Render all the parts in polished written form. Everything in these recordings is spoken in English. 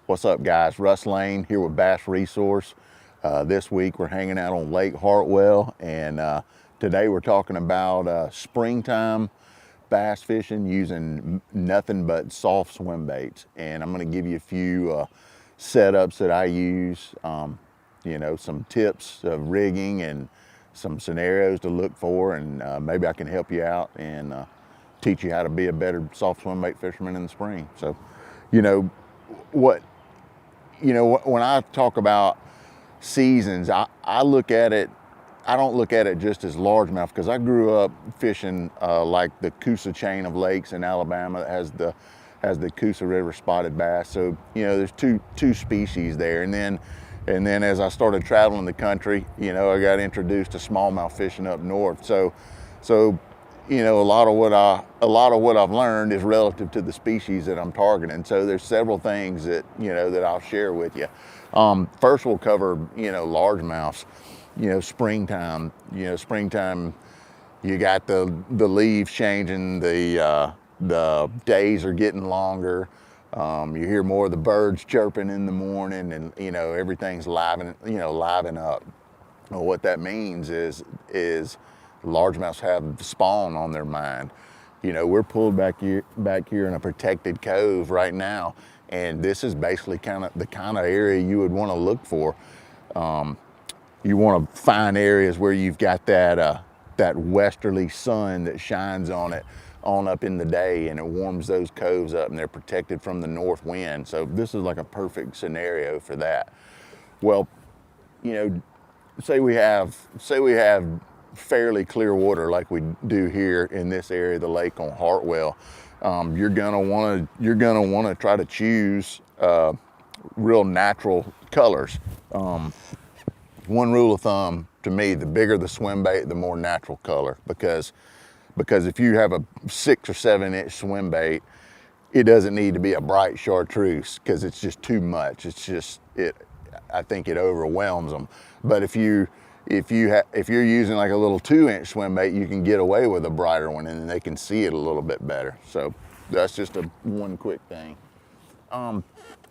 What's up, guys? Russ Lane here with BassResource. This week we're hanging out on Lake Hartwell, and today we're talking about springtime bass fishing using nothing but soft swim baits. And I'm going to give you a few setups that I use, you know, some tips of rigging and some scenarios to look for, and maybe I can help you out and teach you how to be a better soft swim bait fisherman in the spring. So, when I talk about seasons, I look at it, I don't look at it just as largemouth, because I grew up fishing like the Coosa chain of lakes in Alabama that has the Coosa River spotted bass. So, there's two species there. And then as I started traveling the country, I got introduced to smallmouth fishing up north. So a lot of what I've learned is relative to the species that I'm targeting. So there's several things that that I'll share with you. First, we'll cover largemouths. Springtime. Springtime. You got the leaves changing. The days are getting longer. You hear more of the birds chirping in the morning, and everything's liven up. Well, what that means is largemouths have spawn on their mind. We're pulled back here in a protected cove right now, and this is basically the kind of area you would want to look for. You want to find areas where you've got that westerly sun that shines on it on up in the day, and it warms those coves up, and they're protected from the north wind. So this is like a perfect scenario for that. Well, say we have fairly clear water like we do here in this area of the lake on Hartwell. You're gonna want to try to choose real natural colors. One rule of thumb to me: the bigger the swim bait, the more natural color. Because if you have a 6 or 7 inch swim bait, it doesn't need to be a bright chartreuse, because it's just too much. I think it overwhelms them. But if you're using like a little 2 inch swim bait, you can get away with a brighter one, and they can see it a little bit better. So that's just one quick thing.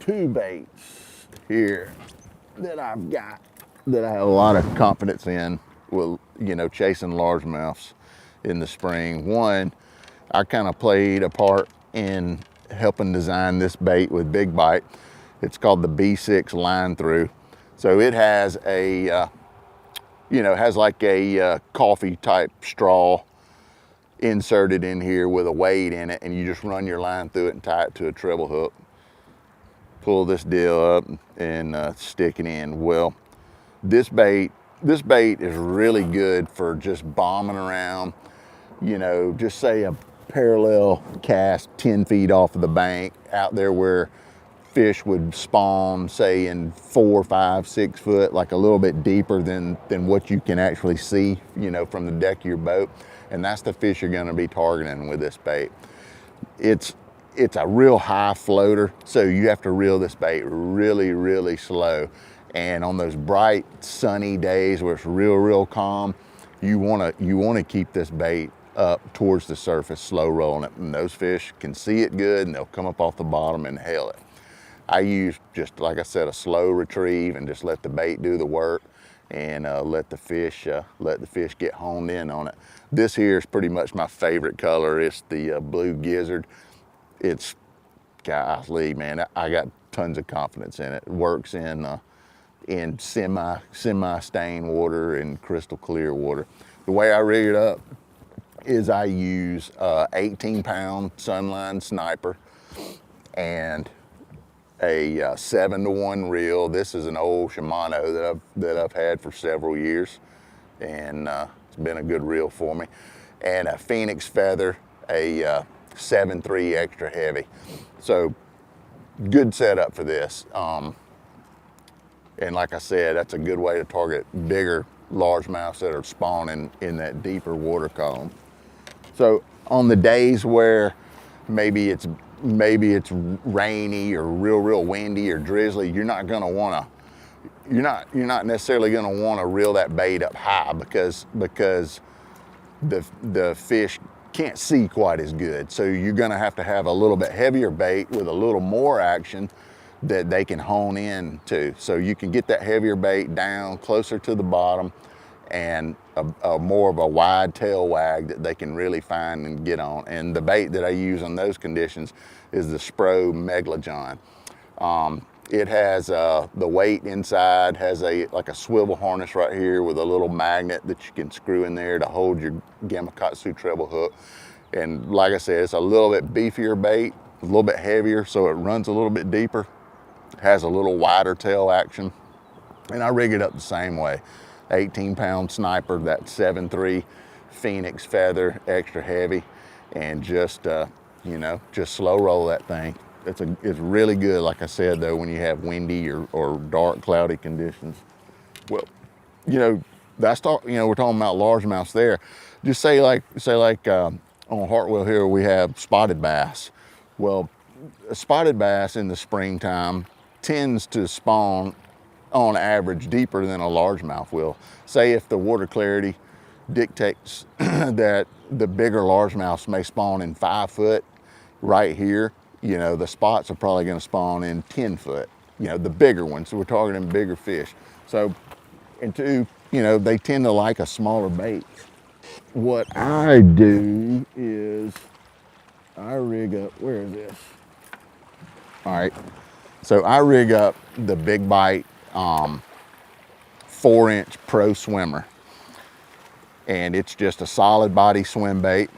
Two baits here that I've got that I have a lot of confidence in with chasing largemouths in the spring. One, I kind of played a part in helping design this bait with Big Bite. It's called the B6 line through. So it has has like a coffee type straw inserted in here with a weight in it, and you just run your line through it and tie it to a treble hook. Pull this deal up and stick it in. Well, this bait is really good for just bombing around, just say a parallel cast 10 feet off of the bank out there where fish would spawn, say in 4, 5, 6 foot, like a little bit deeper than what you can actually see, from the deck of your boat. And that's the fish you're gonna be targeting with this bait. It's a real high floater, so you have to reel this bait really, really slow. And on those bright, sunny days where it's real calm, you wanna keep this bait up towards the surface, slow rolling it. And those fish can see it good, and they'll come up off the bottom and hail it. I use, just like I said, a slow retrieve, and just let the bait do the work, and let the fish get honed in on it. This here is pretty much my favorite color. It's the blue gizzard. It's, golly, man, I got tons of confidence in it. It works in semi-stained water and crystal clear water. The way I rig it up is I use 18-pound Sunline Sniper and a 7-to-1 reel. This is an old Shimano that I've had for several years, and it's been a good reel for me. And a Phoenix Feather, a 7.3 extra heavy. So good setup for this. And like I said, that's a good way to target bigger largemouths that are spawning in that deeper water column. So on the days where maybe it's rainy or real windy or drizzly, you're not necessarily gonna want to reel that bait up high, because the fish can't see quite as good. So you're gonna have a little bit heavier bait with a little more action that they can hone in to. So you can get that heavier bait down closer to the bottom, and a more of a wide tail wag that they can really find and get on. And the bait that I use on those conditions is the Spro Megalojohn. It has the weight inside, has like a swivel harness right here with a little magnet that you can screw in there to hold your Gamakatsu treble hook. And like I said, it's a little bit beefier bait, a little bit heavier, so it runs a little bit deeper, has a little wider tail action. And I rig it up the same way. 18-pound sniper, that 7.3 Phoenix feather, extra heavy, and just, you know, just slow roll that thing. It's really good, like I said, though, when you have windy or dark, cloudy conditions. Well, you know, we're talking about largemouths there. Just say like on Hartwell here, we have spotted bass. Well, a spotted bass in the springtime tends to spawn on average deeper than a largemouth will. Say if the water clarity dictates that the bigger largemouths may spawn in 5 foot right here, you know, the spots are probably going to spawn in 10 foot, you know, the bigger ones. So we're targeting bigger fish. So, and two, you know, they tend to like a smaller bait. What I do is I rig up, where is this? All right, so I rig up the Big Bite 4-inch Pro Swimmer. And it's just a solid body swim bait.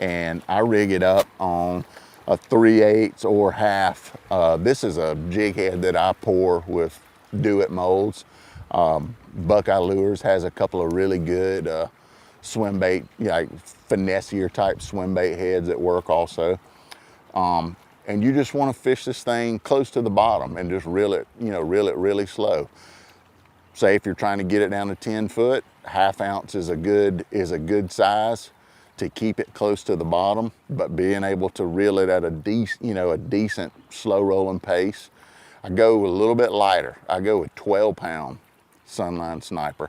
And I rig it up on a 3/8 or half. This is a jig head that I pour with Do-It molds. Buckeye Lures has a couple of really good swim bait, like finessier type swim bait heads that work also. And you just want to fish this thing close to the bottom and just reel it, you know, reel it really slow. Say if you're trying to get it down to 10 foot, 1/2 ounce is a good size to keep it close to the bottom, but being able to reel it at a decent slow rolling pace. I go a little bit lighter. I go with 12-pound Sunline Sniper,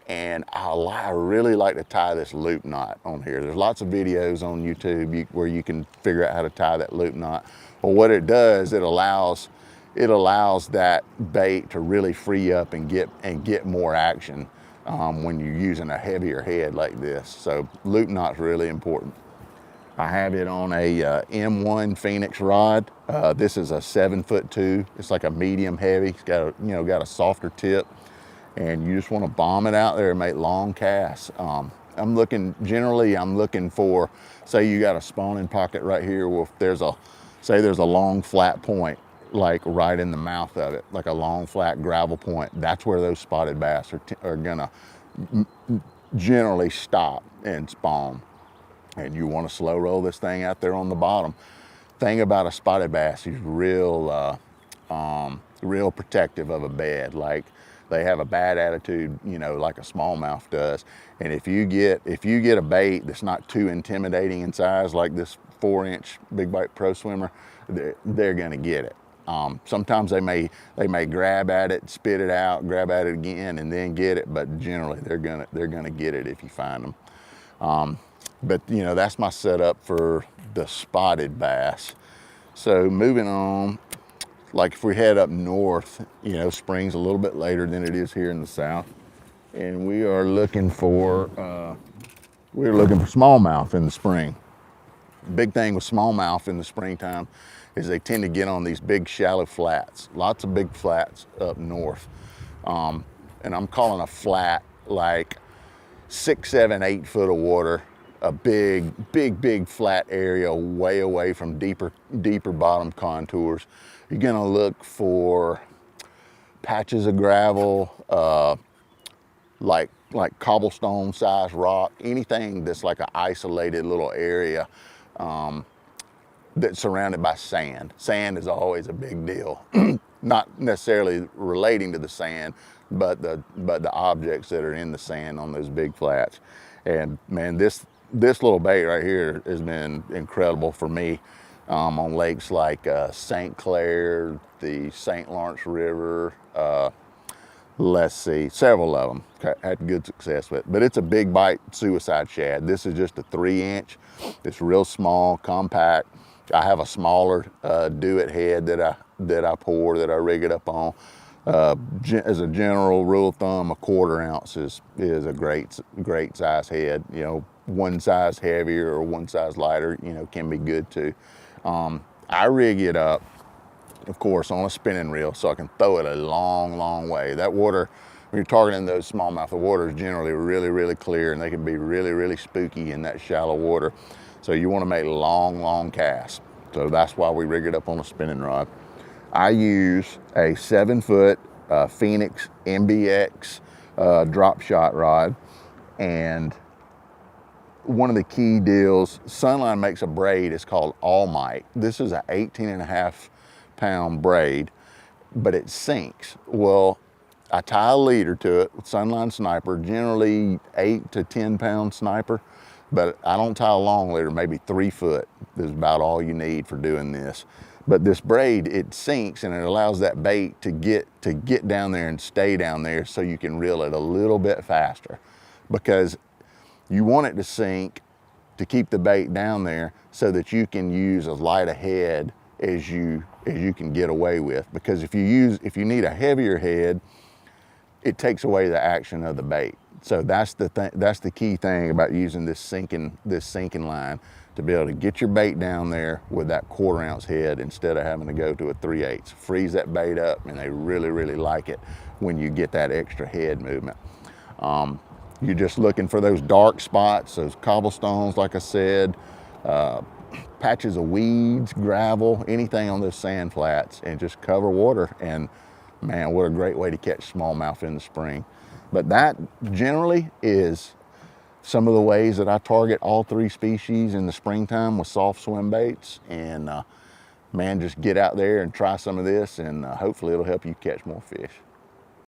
and I really like to tie this loop knot on here. There's lots of videos on YouTube where you can figure out how to tie that loop knot. Well, what it does, it allows that bait to really free up and get more action when you're using a heavier head like this. So loop knot's really important. I have it on a M1 Phoenix rod. This is a 7'2". It's like a medium heavy. It's got a softer tip, and you just want to bomb it out there and make long casts. I'm looking for, say you got a spawning pocket right here. Well, if there's a long flat point, like right in the mouth of it, like a long flat gravel point, that's where those spotted bass are gonna generally stop and spawn. And you want to slow roll this thing out there on the bottom. Thing about a spotted bass, he's real protective of a bed. Like they have a bad attitude, you know, like a smallmouth does. And if you get a bait that's not too intimidating in size, like this 4-inch Big Bite Pro Swimmer, they're gonna get it. Sometimes they may grab at it, spit it out, grab at it again, and then get it. But generally, they're gonna get it if you find them. But you know, that's my setup for the spotted bass. So moving on, like if we head up north, you know, spring's a little bit later than it is here in the south, and we are looking for smallmouth in the spring. Big thing with smallmouth in the springtime is they tend to get on these big shallow flats. Lots of big flats up north. And I'm calling a flat like 6, 7, 8 foot of water, a big flat area way away from deeper bottom contours. You're gonna look for patches of gravel, like cobblestone size rock, anything that's like an isolated little area that's surrounded by sand. Sand is always a big deal. Not necessarily relating to the sand, but the objects that are in the sand on those big flats. And man, this little bait right here has been incredible for me on lakes like St. Clair, the St. Lawrence River, let's see, several of them had good success with. But it's a Big Bite suicide shad. This is just a 3-inch. It's real small, compact. I have a smaller Do-It head that that I pour, that I rig it up on. As a general rule of thumb, a 1/4 ounce is a great size head. You know, one size heavier or one size lighter, you know, can be good too. I rig it up, of course, on a spinning reel so I can throw it a long way. That water, when you're targeting those smallmouth, the water is generally really clear, and they can be really spooky in that shallow water. So you want to make long casts. So that's why we rig it up on a spinning rod. I use a 7-foot Phoenix MBX drop shot rod, and one of the key deals, Sunline makes a braid, it's called All Might. This is an 18.5 pound braid, but it sinks. Well, I tie a leader to it with Sunline Sniper, generally 8 to 10 pound sniper, but I don't tie a long leader, maybe 3 foot is about all you need for doing this. But this braid, it sinks and it allows that bait to get down there and stay down there, so you can reel it a little bit faster, because you want it to sink to keep the bait down there so that you can use as light a head as you can get away with. Because if you need a heavier head, it takes away the action of the bait. So that's the key thing about using this sinking line, to be able to get your bait down there with that 1/4 ounce head instead of having to go to a 3/8. Freeze that bait up, and they really like it when you get that extra head movement. You're just looking for those dark spots, those cobblestones, like I said, patches of weeds, gravel, anything on those sand flats, and just cover water. And man, what a great way to catch smallmouth in the spring. But that generally is some of the ways that I target all 3 species in the springtime with soft swim baits. And man, just get out there and try some of this, and hopefully it'll help you catch more fish.